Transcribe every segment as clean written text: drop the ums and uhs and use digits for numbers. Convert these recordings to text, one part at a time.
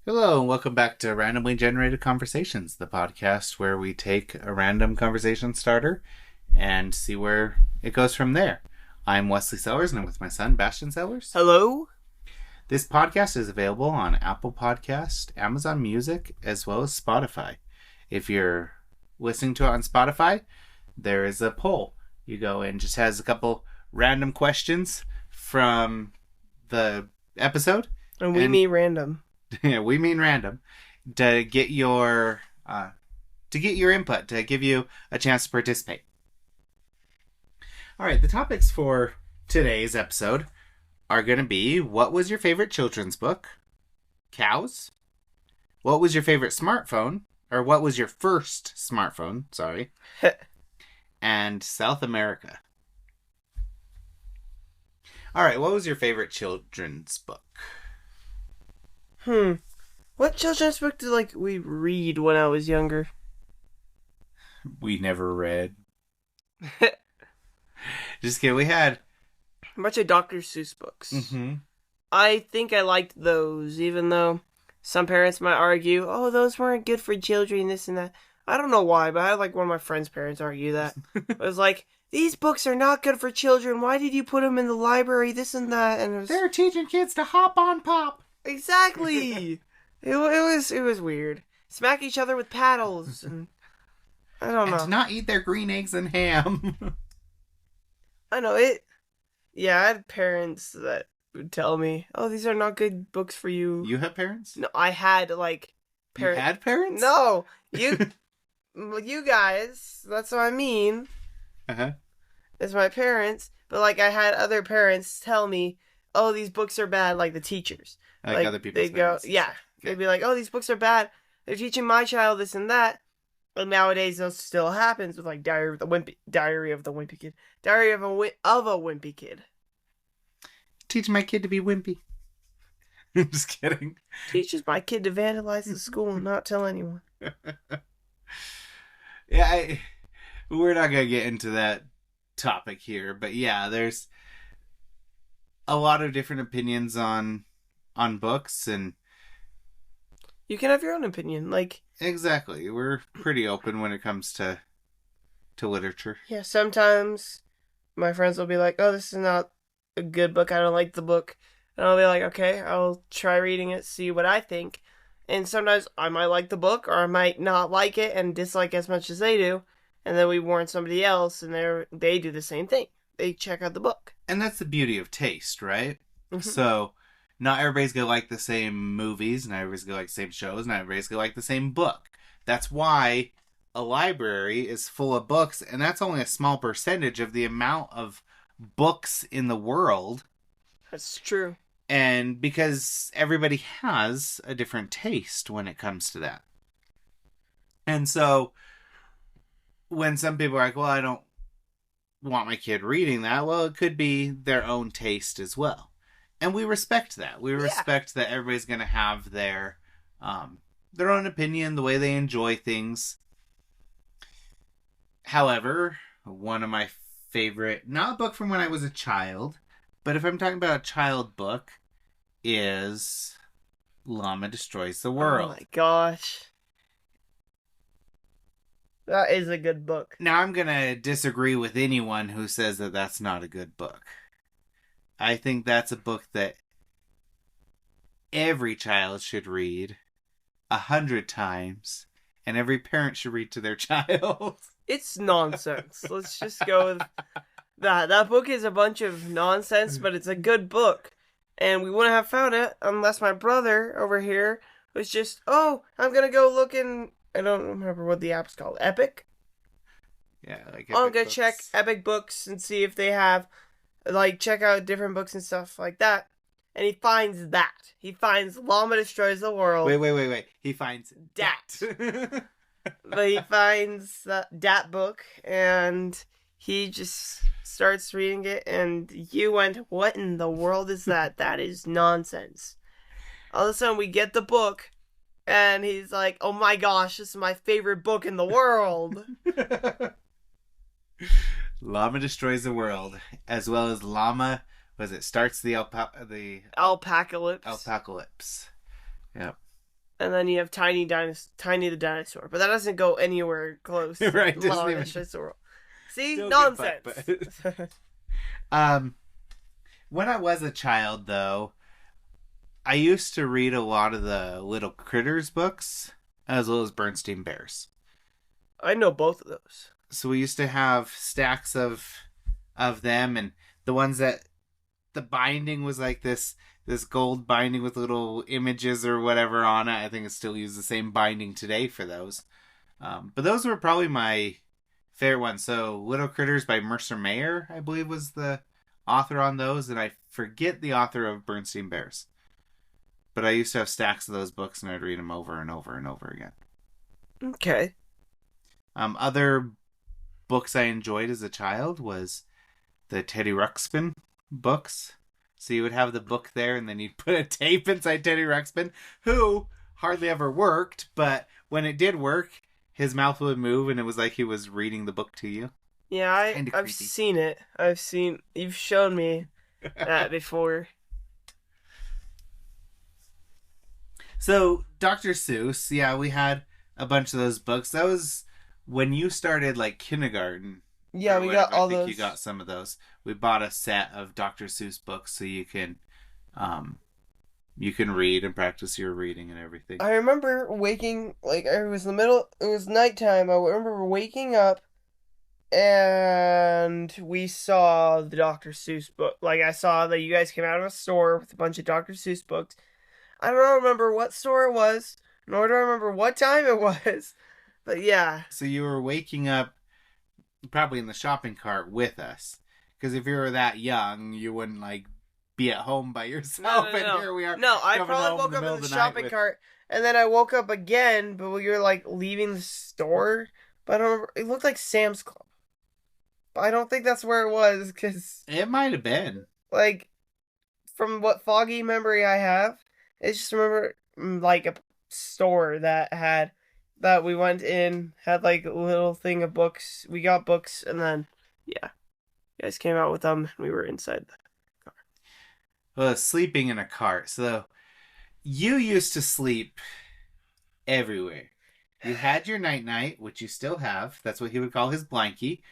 Hello, and welcome back to Randomly Generated Conversations, the podcast where we take a random conversation starter and see where it goes from there. I'm Wesley Sellers, and I'm with my son, Bastian Sellers. Hello? This podcast is available on Apple Podcast, Amazon Music, as well as Spotify. If you're listening to it on Spotify, there is a poll. You go in, just has a couple random questions from the episode. And we mean random. Yeah, we mean random, to get your input, to give you a chance to participate. All right, the topics for today's episode are going to be: what was your favorite children's book? Cows. What was your favorite smartphone? Or what was your first smartphone? Sorry. And South America. All right, what was your favorite children's book? What children's book did we read when I was younger? We never read. Just kidding. We had A bunch of Dr. Seuss books. Mm-hmm. I think I liked those, even though some parents might argue, oh, those weren't good for children, this and that. I don't know why, but I had one of my friend's parents argue that. It was like, these books are not good for children. Why did you put them in the library, this and that? And They're teaching kids to hop on pop. Exactly. it was weird. Smack each other with paddles. And I don't know. And to not eat their green eggs and ham. I know it. Yeah, I had parents that would tell me, "Oh, these are not good books for you." You have parents? No, I had parents. You had parents? No, you guys. That's what I mean. It's my parents, but I had other parents tell me, "Oh, these books are bad," like the teachers. Like other people's parents. Yeah. Okay. They'd be like, "Oh, these books are bad. They're teaching my child this and that." And nowadays, this still happens with Diary of a Wimpy Kid. Teach my kid to be wimpy. I'm just kidding. Teaches my kid to vandalize the school and not tell anyone. Yeah, we're not going to get into that topic here, but yeah, there's a lot of different opinions on books, and you can have your own opinion. Exactly. We're pretty open when it comes to literature. Yeah, sometimes my friends will be like, "Oh, this is not a good book. I don't like the book." And I'll be like, "Okay, I'll try reading it, see what I think." And sometimes I might like the book, or I might not like it and dislike as much as they do. And then we warn somebody else, and they do the same thing. They check out the book. And that's the beauty of taste, right? Mm-hmm. So, not everybody's going to like the same movies, not everybody's going to like the same shows, not everybody's going to like the same book. That's why a library is full of books, and that's only a small percentage of the amount of books in the world. That's true. And because everybody has a different taste when it comes to that. And so, when some people are like, well, I don't want my kid reading that, well, it could be their own taste as well. And we respect that. We respect that everybody's going to have their own opinion, the way they enjoy things. However, one of my favorite, not a book from when I was a child, but if I'm talking about a child book, is Llama Destroys the World. Oh my gosh. That is a good book. Now, I'm going to disagree with anyone who says that that's not a good book. I think that's a book that every child should read 100 times, and every parent should read to their child. It's nonsense. Let's just go with that. That book is a bunch of nonsense, but it's a good book. And we wouldn't have found it unless my brother over here was just, oh, I'm going to go look in, I don't remember what the app's called, Epic? Yeah, I'm going to check Epic Books and see if they have, check out different books and stuff like that. And he finds that. He finds Llama Destroys the World. Wait. He finds Dat. But he finds that book, and he just starts reading it, and you went, what in the world is that? That is nonsense. All of a sudden, we get the book, and he's like, oh my gosh, this is my favorite book in the world. Llama Destroys the World, as well as Llama, starts the Alpacalypse. Alpacalypse. Yep. And then you have Tiny the Dinosaur. But that doesn't go anywhere close. Right, doesn't Law even- and Justice World. See? Still Nonsense. good, when I was a child, though, I used to read a lot of the Little Critters books, as well as Bernstein Bears. I know both of those. So we used to have stacks of them, and the ones that the binding was like this gold binding with little images or whatever on it. I think it still uses the same binding today for those. But those were probably my favorite ones. So Little Critters by Mercer Mayer, I believe, was the author on those, and I forget the author of Bernstein Bears. But I used to have stacks of those books, and I'd read them over and over and over again. Okay. Other books I enjoyed as a child was the Teddy Ruxpin books. So you would have the book there, and then you'd put a tape inside Teddy Ruxpin, who hardly ever worked, but when it did work, his mouth would move, and it was like he was reading the book to you. Yeah, I've creepy. seen it. You've shown me that before. So, Dr. Seuss, yeah, we had a bunch of those books. That was when you started, like, kindergarten. Yeah, or we whatever. got all I think those. you got some of those. We bought a set of Dr. Seuss books so you can read and practice your reading and everything. I remember waking, like, it was nighttime. I remember waking up and we saw the Dr. Seuss book. Like, I saw that you guys came out of a store with a bunch of Dr. Seuss books. I don't remember what store it was, nor do I remember what time it was. But yeah. So you were waking up probably in the shopping cart with us. Because if you were that young, you wouldn't, like, be at home by yourself. No. And here we are. No, I coming probably home woke up middle in the of night shopping with- cart, and then I woke up again, but we were, like, leaving the store. But I don't remember. It looked like Sam's Club. But I don't think that's where it was, because, It might have been. like, from what foggy memory I have, I just remember, like, a store that we went in, had, like, a little thing of books. We got books, and then, yeah. You guys came out with them, and we were inside the car. Well, sleeping in a cart. So you used to sleep everywhere. You had your night-night, which you still have. That's what he would call his blankie.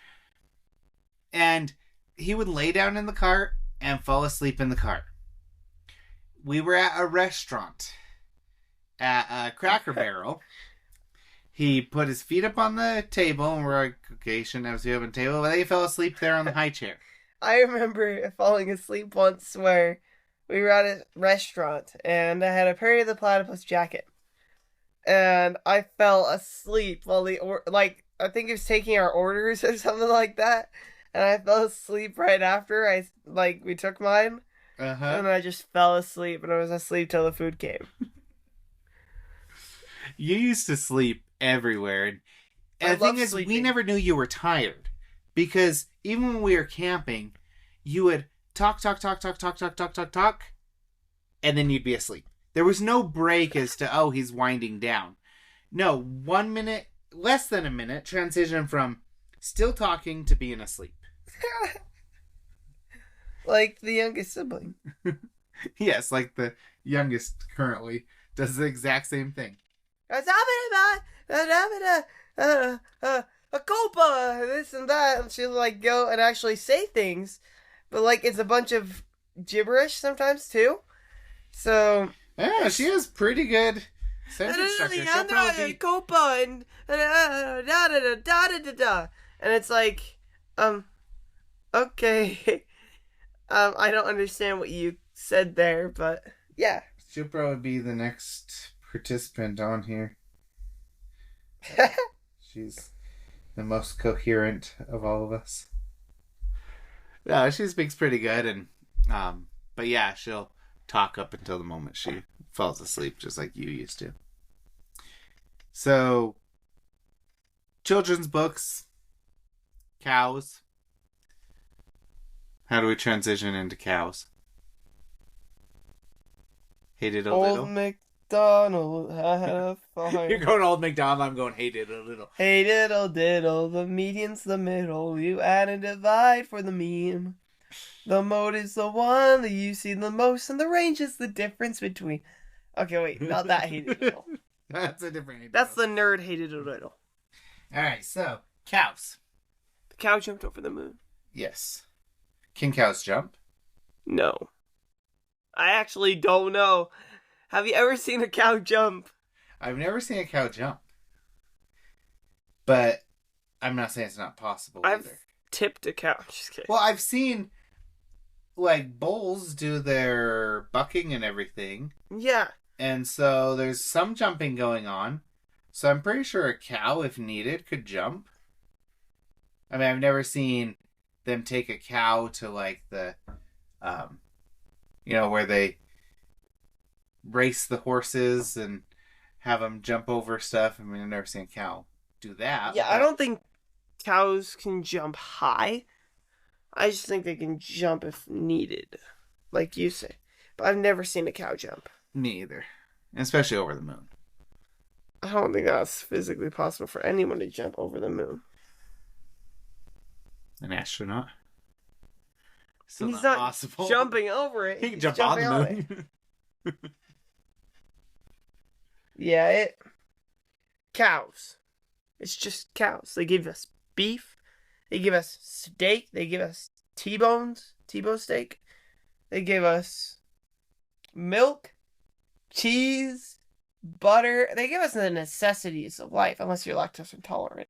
And he would lay down in the cart and fall asleep in the cart. We were at a restaurant at Cracker Barrel. He put his feet up on the table, and we're like, okay, he shouldn't have his feet up on the table. But then he fell asleep there on the high chair. I remember falling asleep once where we were at a restaurant, and I had a Perry the Platypus jacket. And I fell asleep while I think he was taking our orders or something like that. And I fell asleep right after we took mine. Uh-huh. And I just fell asleep, and I was asleep till the food came. You used to sleep everywhere. And I the thing love is, we sleeping. never knew you were tired. Because even when we were camping, you would talk, and then you'd be asleep. There was no break as to, oh, he's winding down. No, 1 minute, less than a minute, transition from still talking to being asleep. Like the youngest sibling. Yes, like the youngest currently does the exact same thing. A copa, this and that, and she'll like go and actually say things, but like it's a bunch of gibberish sometimes too. So Yeah, she has pretty good sentence structure. She'll probably be... copa and and it's like, okay, I don't understand what you said there, but yeah. She'll probably be the next participant on here. She's the most coherent of all of us. Yeah, she speaks pretty good, and but yeah, she'll talk up until the moment she falls asleep, just like you used to. So, children's books, cows. How do we transition into cows? Hey diddle Old diddle. MacDonald had a farm. You're going Old MacDonald, I'm going hey diddle diddle. Hey diddle diddle, the median's the middle. You add and divide for the mean. The mode is the one that you see the most, and the range is the difference between Okay, wait, not that hated doodle. That's a different. That's the nerd hated doodle. All right, so cows. The cow jumped over the moon. Yes. Can cows jump? No. I actually don't know. Have you ever seen a cow jump? I've never seen a cow jump. But I'm not saying it's not possible I've either. tipped a cow. Just kidding. Well, I've seen like bulls do their bucking and everything. Yeah. And so there's some jumping going on. So I'm pretty sure a cow, if needed, could jump. I mean, I've never seen them take a cow to like the, where they race the horses and have them jump over stuff. I mean, I've never seen a cow do that. Yeah, I don't think cows can jump high. I just think they can jump if needed, like you say. But I've never seen a cow jump. Me either. Especially over the moon. I don't think that's physically possible for anyone to jump over the moon. An astronaut? Still He's not possible. jumping over it. He can He's jump on jumping the moon. Yeah, cows. It's just cows. They give us beef. They give us steak. They give us T-bone steak. They give us milk, cheese, butter. They give us the necessities of life, unless you're lactose intolerant.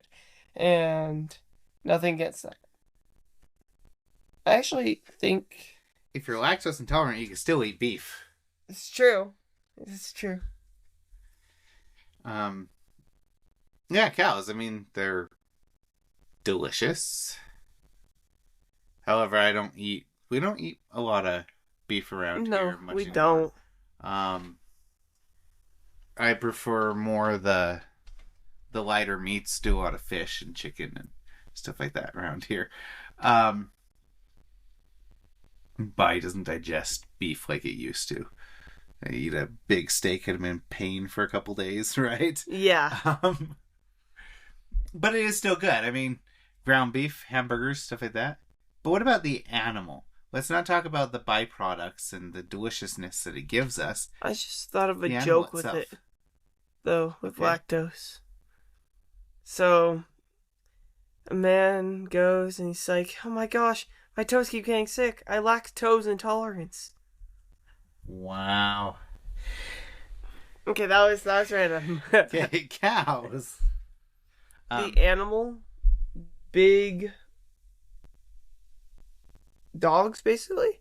And nothing gets that. I actually think If you're lactose intolerant, you can still eat beef. it's true. It's true. Yeah, cows. I mean, they're delicious. However, we don't eat a lot of beef around here. No, Much we anymore. don't. I prefer more the lighter meats. Do a lot of fish and chicken and stuff like that around here. Body doesn't digest beef like it used to. I eat a big steak and I'm in pain for a couple days, right? Yeah. But it is still good. I mean, ground beef, hamburgers, stuff like that. But what about the animal? Let's not talk about the byproducts and the deliciousness that it gives us. I just thought of a The animal joke with itself. it, though, with Okay. lactose. So, a man goes and he's like, "Oh my gosh, my toes keep getting sick. I lactose intolerance." Wow. Okay, that was random. Okay, cows. The animal, big dogs, basically.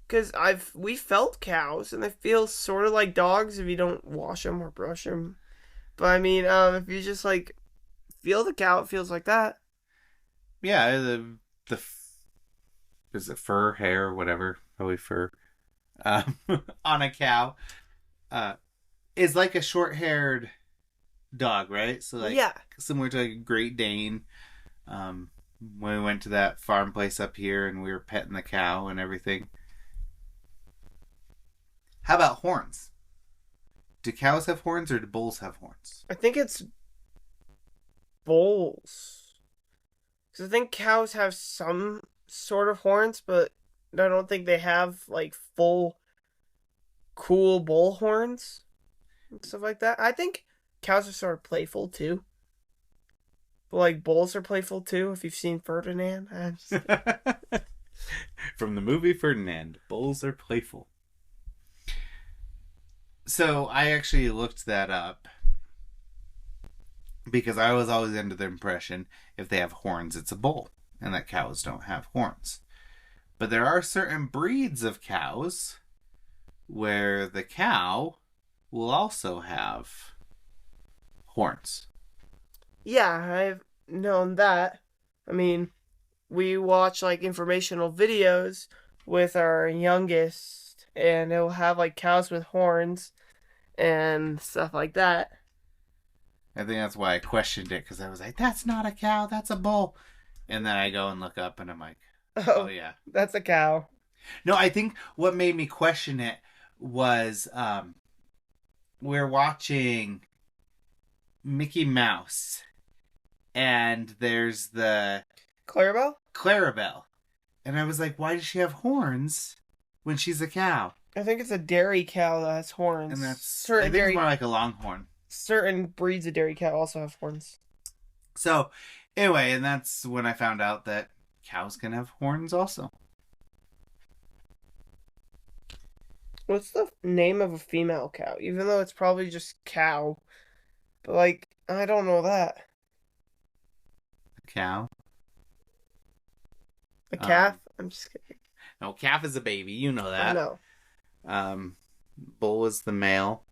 Because we felt cows, and they feel sort of like dogs if you don't wash them or brush them. But I mean, if you just like feel the cow, it feels like that. Yeah, is it fur, hair, whatever, probably fur, on a cow, is like a short-haired dog, right? So like, Yeah. similar to like a Great Dane. When we went to that farm place up here and we were petting the cow and everything. How about horns? Do cows have horns or do bulls have horns? I think it's bulls. Because I think cows have some sort of horns, but I don't think they have like full cool bull horns and stuff like that. I think cows are sort of playful too. But like bulls are playful too, if you've seen Ferdinand. From the movie Ferdinand, bulls are playful. So I actually looked that up because I was always under the impression if they have horns, it's a bull, and that cows don't have horns. But there are certain breeds of cows where the cow will also have horns. Yeah, I've known that. I mean, we watch like informational videos with our youngest, and it'll have like cows with horns and stuff like that. I think that's why I questioned it, because I was like, that's not a cow, that's a bull. And then I go and look up and I'm like, oh yeah. That's a cow. No, I think what made me question it was we're watching Mickey Mouse and there's the Clarabelle? Clarabelle. And I was like, why does she have horns when she's a cow? I think it's a dairy cow that has horns. And I think it's more like a longhorn. Certain breeds of dairy cow also have horns. So, anyway, and that's when I found out that cows can have horns also. What's the name of a female cow? Even though it's probably just cow. But, like, I don't know that. Cow? A calf? I'm just kidding. No, calf is a baby. You know that. I know. Bull is the male.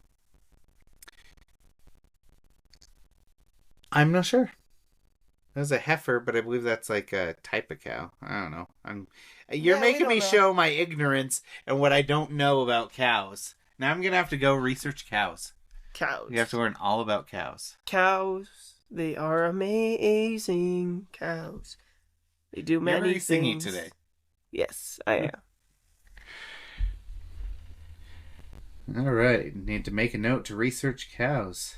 I'm not sure. There's a heifer, but I believe that's like a type of cow. I don't know. You're making me show my ignorance and what I don't know about cows. Now I'm gonna have to go research cows. Cows. You have to learn all about cows. Cows. They are amazing cows. They do many You're things. singing today. Yes, I am. All right. Need to make a note to research cows.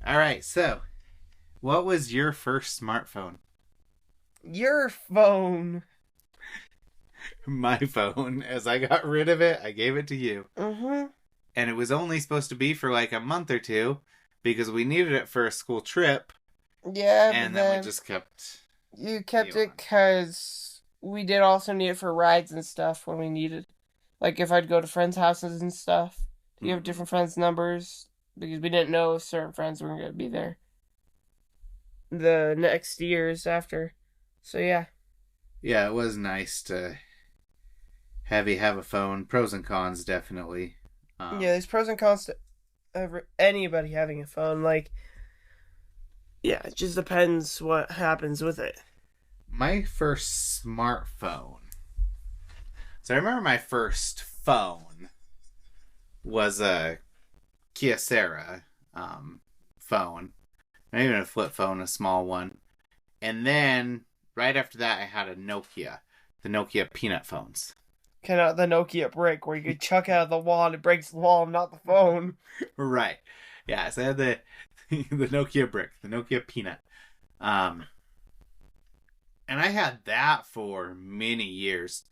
All right. So, what was your first smartphone? Your phone. My phone. As I got rid of it, I gave it to you. Mm-hmm. And it was only supposed to be for like a month or two because we needed it for a school trip. Yeah, and then we just kept... You kept it because we did also need it for rides and stuff when we needed. Like if I'd go to friends' houses and stuff. You have different friends' numbers because we didn't know if certain friends were going to be there the next years after. So yeah. Yeah, it was nice to have you have a phone. Pros and cons, definitely. Yeah, there's pros and cons to anybody having a phone. Like, yeah, it just depends what happens with it. My first smartphone. So I remember my first phone was a Kyocera phone. Not even a flip phone, a small one. And then, right after that, I had a Nokia. The Nokia Peanut phones. Kind of the Nokia brick where you could chuck out of the wall and it breaks the wall, not the phone. Right. Yeah, so I had the Nokia brick, the Nokia Peanut. And I had that for many years.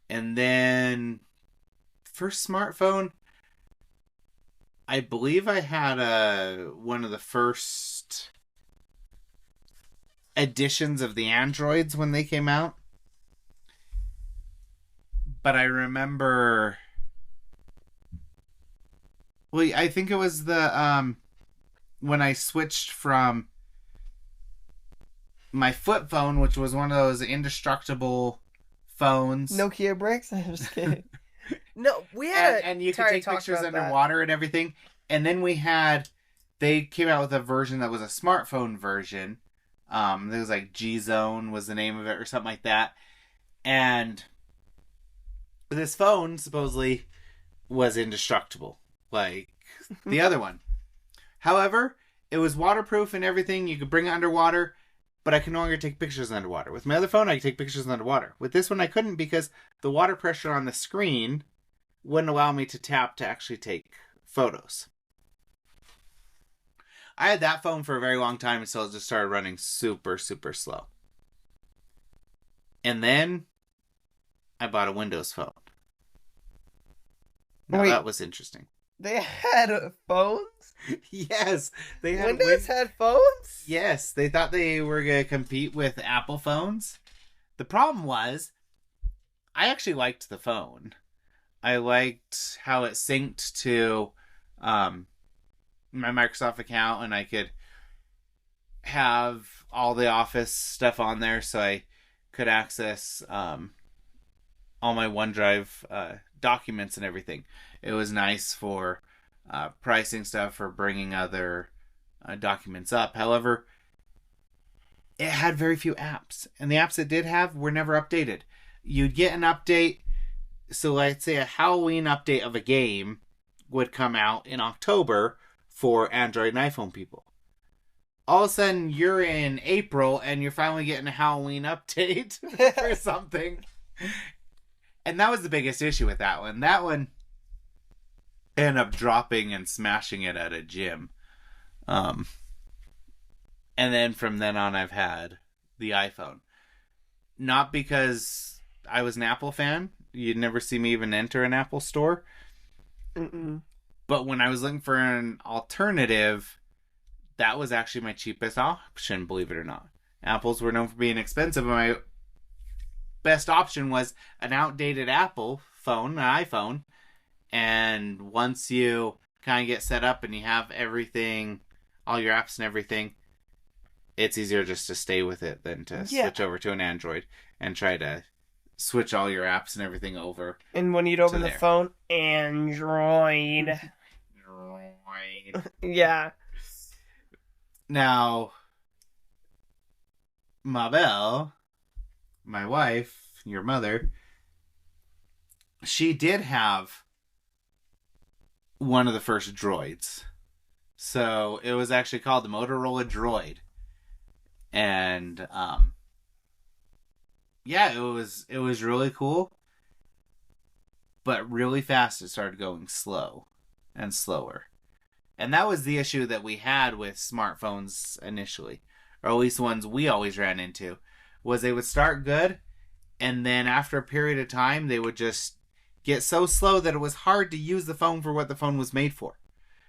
And then, first smartphone, I believe I had one of the first editions of the Androids when they came out. But I remember... Well, I think it was the... when I switched from my flip phone, which was one of those indestructible phones. Nokia bricks? I'm just kidding. No, we had and you could take pictures underwater and everything. And then they came out with a version that was a smartphone version. It was like G-Zone was the name of it or something like that. And this phone supposedly was indestructible, like the other one. However, it was waterproof and everything. You could bring it underwater, but I could no longer take pictures underwater. With my other phone, I could take pictures underwater. With this one, I couldn't because the water pressure on the screen wouldn't allow me to tap to actually take photos. I had that phone for a very long time until it just started running super, super slow. And then I bought a Windows phone. Now that was interesting. They had phones? Yes, they had Windows had phones? Yes, they thought they were going to compete with Apple phones. The problem was, I actually liked the phone. I liked how it synced to my Microsoft account, and I could have all the Office stuff on there, so I could access all my OneDrive documents and everything. It was nice for pricing stuff, for bringing other documents up. However, it had very few apps, and the apps it did have were never updated. You'd get an update, so let's say a Halloween update of a game would come out in October for Android and iPhone people. All of a sudden, you're in April, and you're finally getting a Halloween update or something. And that was the biggest issue with that one. That one ended up dropping and smashing it at a gym. And then from then on, I've had the iPhone. Not because I was an Apple fan. you'd never see me even enter an Apple store. Mm-mm. But when I was looking for an alternative, that was actually my cheapest option, believe it or not. Apples were known for being expensive, and my best option was an outdated Apple phone, an iPhone. And once you kind of get set up and you have everything, all your apps and everything, it's easier just to stay with it than to switch over to an Android and try to switch all your apps and everything over. And when you'd open the phone, Android. Yeah. Now, Mabel, my wife, your mother, she did have one of the first Droids. So it was actually called the Motorola Droid. And yeah, it was really cool. But really fast it started going slow and slower. And that was the issue that we had with smartphones initially, or at least the ones we always ran into, was they would start good, and then after a period of time, they would just get so slow that it was hard to use the phone for what the phone was made for.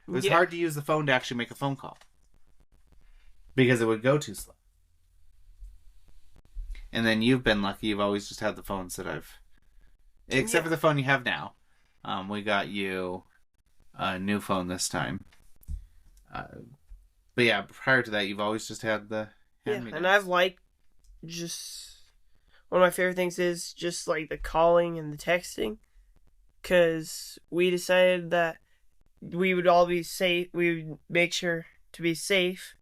It was hard to use the phone to actually make a phone call, because it would go too slow. And then you've been lucky, you've always just had the phones that except for the phone you have now. We got you a new phone this time. But yeah, prior to that, you've always just had the hand-me-downs. And I've liked just... One of my favorite things is just like the calling and the texting. Because we decided that we would all be safe. We would make sure to be safe.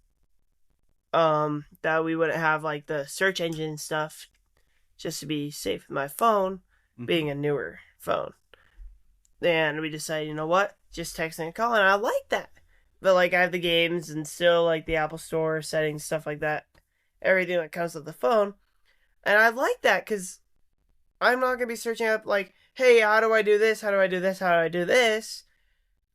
That we wouldn't have like the search engine and stuff. Just to be safe with my phone, being a newer phone. And we decided, you know what? Just texting and calling. I like that. But like I have the games and still like the Apple Store settings, stuff like that. Everything that comes with the phone. And I like that because I'm not going to be searching up like, hey, how do I do this? How do I do this? How do I do this?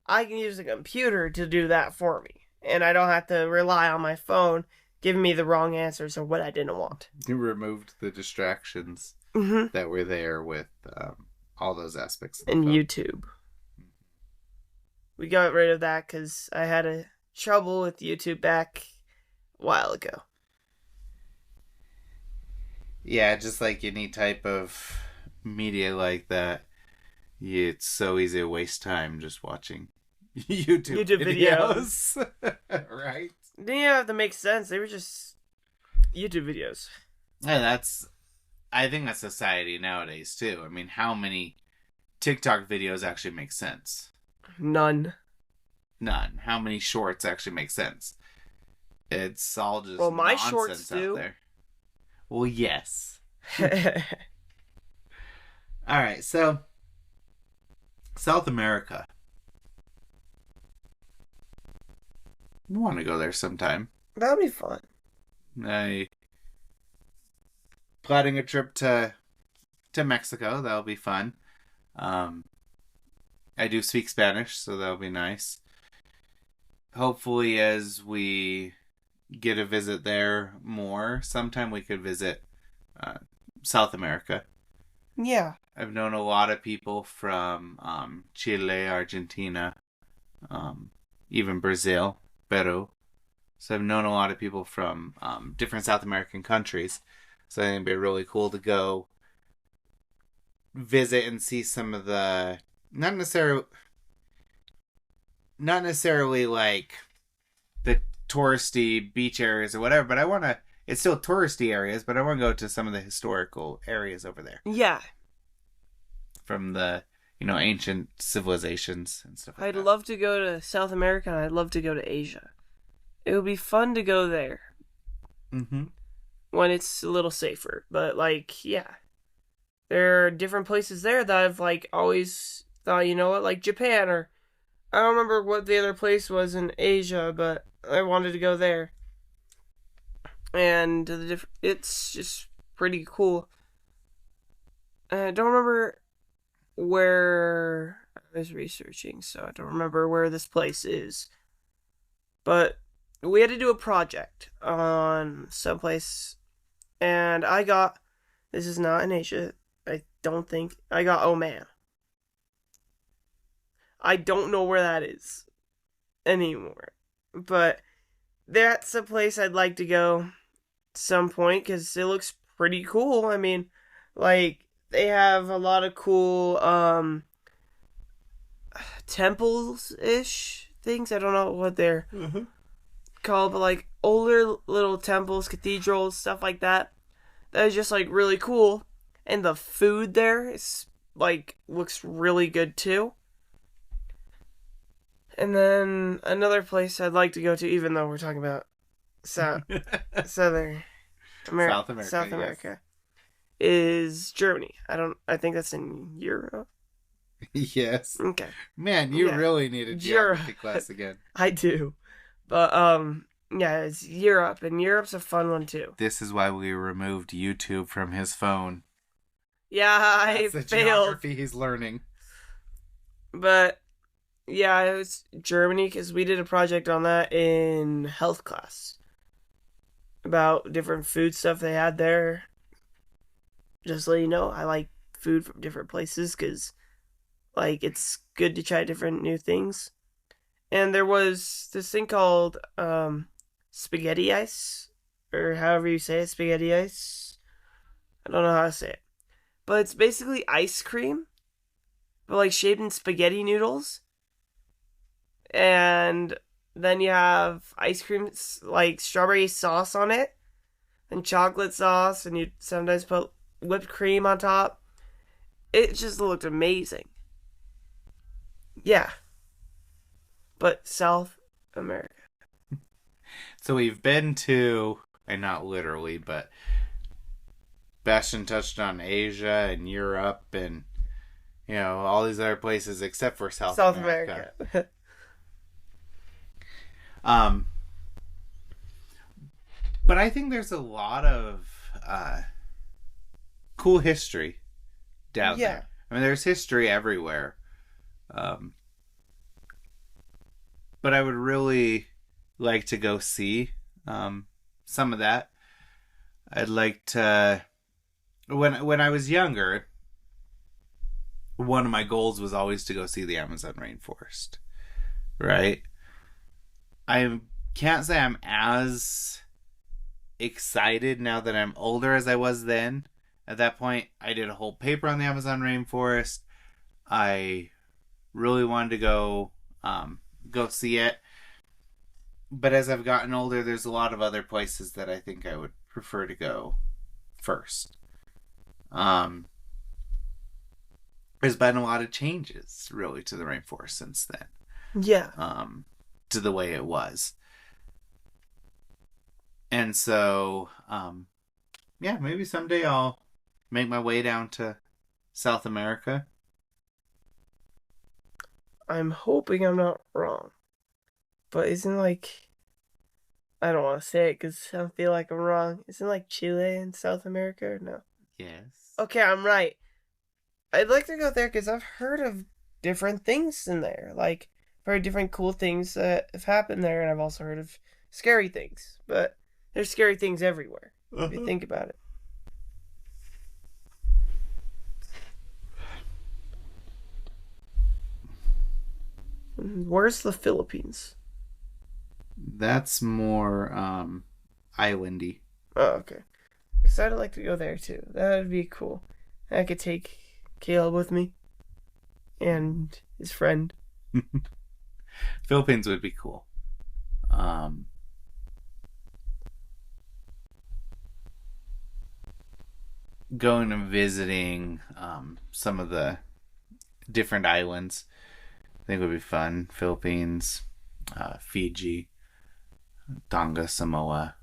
I can use the computer to do that for me. And I don't have to rely on my phone giving me the wrong answers or what I didn't want. You removed the distractions that were there with all those aspects. And YouTube. We got rid of that because I had a trouble with YouTube back a while ago. Yeah, just like any type of media like that, it's so easy to waste time just watching YouTube videos. Right? They didn't even have to make sense. They were just YouTube videos. Yeah, I think that's society nowadays, too. I mean, how many TikTok videos actually make sense? None. How many shorts actually make sense? It's all just my nonsense shorts do. out there. Well, yes. All right, so South America. I want to go there sometime. That'd be fun. Planning a trip to Mexico. That'll be fun. I do speak Spanish, so that'll be nice. Hopefully, as we get a visit there more, sometime we could visit South America. Yeah. I've known a lot of people from Chile, Argentina, even Brazil, Peru. So I've known a lot of people from different South American countries. So I think it'd be really cool to go visit and see some of the not necessarily like the touristy beach areas or whatever, but it's still touristy areas, but I want to go to some of the historical areas over there. Yeah. From the, ancient civilizations and stuff like I'd that. love to go to South America and I'd love to go to Asia. It would be fun to go there. Mm-hmm. When it's a little safer. But, yeah. There are different places there that I've, always thought, like Japan, or I don't remember what the other place was in Asia, but I wanted to go there. And it's just pretty cool. I don't remember where I was researching, so I don't remember where this place is. But we had to do a project on someplace, and this is not in Asia. I don't think I got Oman. I don't know where that is anymore, but that's a place I'd like to go some point because it looks pretty cool. I mean, like they have a lot of cool temples ish things. I don't know what they're called, but like older little temples, cathedrals, stuff like that. That is just like really cool, and the food there is like looks really good too. And then another place I'd like to go to, even though we're talking about Southern America, South America, is Germany. I think that's in Europe. Yes. Okay. Man, you really need a geography class again. I do. But yeah, it's Europe, and Europe's a fun one too. This is why we removed YouTube from his phone. Yeah, I That's the failed. geography he's learning. But yeah, it was Germany because we did a project on that in health class about different food stuff they had there. Just so you know, I like food from different places because, like, it's good to try different new things. And there was this thing called spaghetti ice, or however you say it, spaghetti ice. I don't know how to say it, but it's basically ice cream, but like shaped in spaghetti noodles. And then you have ice cream, like strawberry sauce on it, and chocolate sauce, and you sometimes put whipped cream on top. It just looked amazing. Yeah. But South America. So we've been to, and not literally, but Bastion touched on Asia and Europe and, you know, all these other places except for South America. But I think there's a lot of cool history down there. I mean, there's history everywhere. But I would really like to go see some of that. I'd like to... When I was younger, one of my goals was always to go see the Amazon rainforest. Right? I can't say I'm as excited now that I'm older as I was then. At that point, I did a whole paper on the Amazon rainforest. I really wanted to go see it. But as I've gotten older, there's a lot of other places that I think I would prefer to go first. There's been a lot of changes, really, to the rainforest since then. Yeah. To the way it was. And so, yeah, maybe someday I'll make my way down to South America. I'm hoping I'm not wrong. But isn't like... I don't want to say it because I feel like I'm wrong. Isn't like Chile in South America or no? Yes. Okay, I'm right. I'd like to go there because I've heard of different things in there. Like, I've heard different cool things that have happened there, and I've also heard of scary things. But there's scary things everywhere, if you think about it. Where's the Philippines? That's more islandy. Oh, okay. Because I'd like to go there too. That would be cool. I could take Caleb with me and his friend. Philippines would be cool. Going and visiting some of the different islands, I think would be fun. Philippines, Fiji, Tonga, Samoa,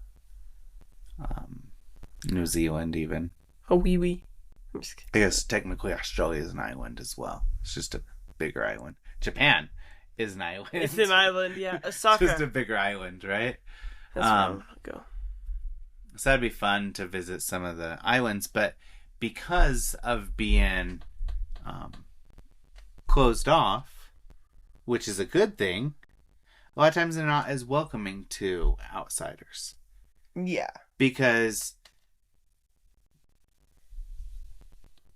New Zealand even. Hawaii. I guess technically Australia is an island as well. It's just a bigger island. Japan is an island. It's an island, yeah. Osaka. It's just a bigger island, right? That's where I want to go. So that'd be fun to visit some of the islands, but because of being closed off, which is a good thing, a lot of times they're not as welcoming to outsiders. Yeah. Because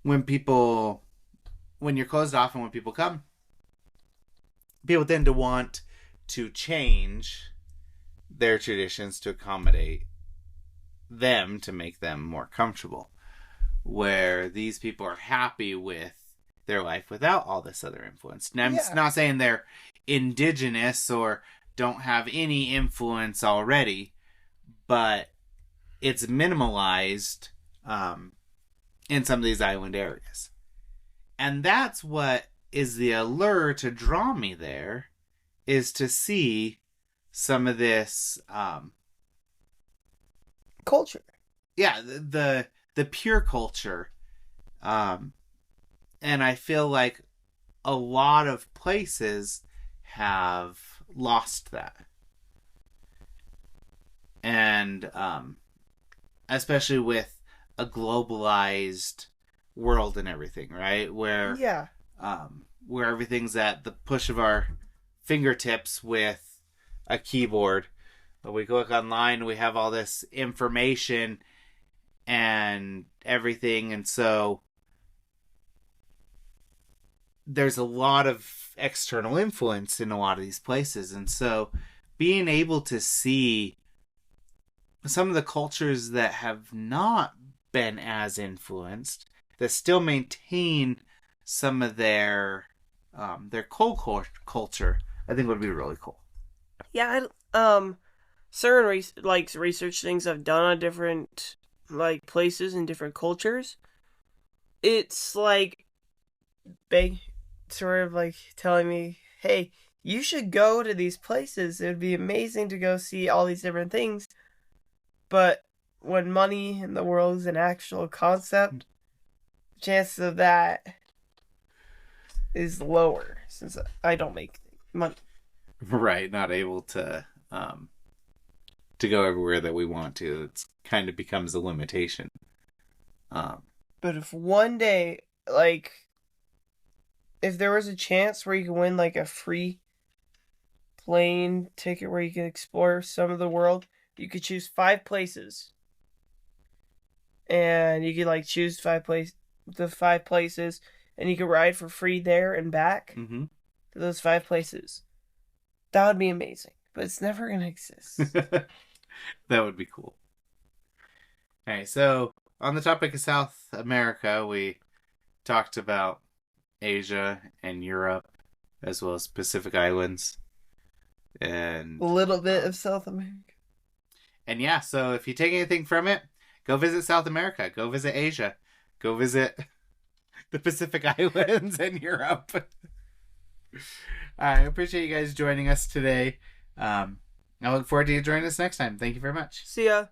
when you're closed off and when people come, people tend to want to change their traditions to accommodate them to make them more comfortable. Where these people are happy with their life without all this other influence. Now, I'm not saying they're indigenous or don't have any influence already, but it's minimalized in some of these island areas. And that's what is the allure to draw me there, is to see some of this culture. Yeah, the pure culture. And I feel like a lot of places have lost that. And especially with a globalized world and everything, right? Where everything's at the push of our fingertips with a keyboard. We click online, we have all this information and everything, and so there's a lot of external influence in a lot of these places. And so being able to see some of the cultures that have not been as influenced, that still maintain some of their culture, I think would be really cool. Yeah, certain research things I've done on different places and different cultures. It's sort of telling me, hey, you should go to these places. It would be amazing to go see all these different things. But when money in the world is an actual concept, the chances of that is lower, since I don't make money. Right, not able to go everywhere that we want to. It kind of becomes a limitation. But if one day, if there was a chance where you could win a free plane ticket where you could explore some of the world, you could choose 5 places. And you could choose the 5 places, and you could ride for free there and back to those 5 places. That would be amazing. But it's never going to exist. That would be cool. Alright, so on the topic of South America, we talked about Asia and Europe, as well as Pacific Islands, and a little bit of South America. And yeah, so if you take anything from it, go visit South America, go visit Asia, go visit the Pacific Islands and Europe. I appreciate you guys joining us today. I look forward to you joining us next time. Thank you very much. See ya.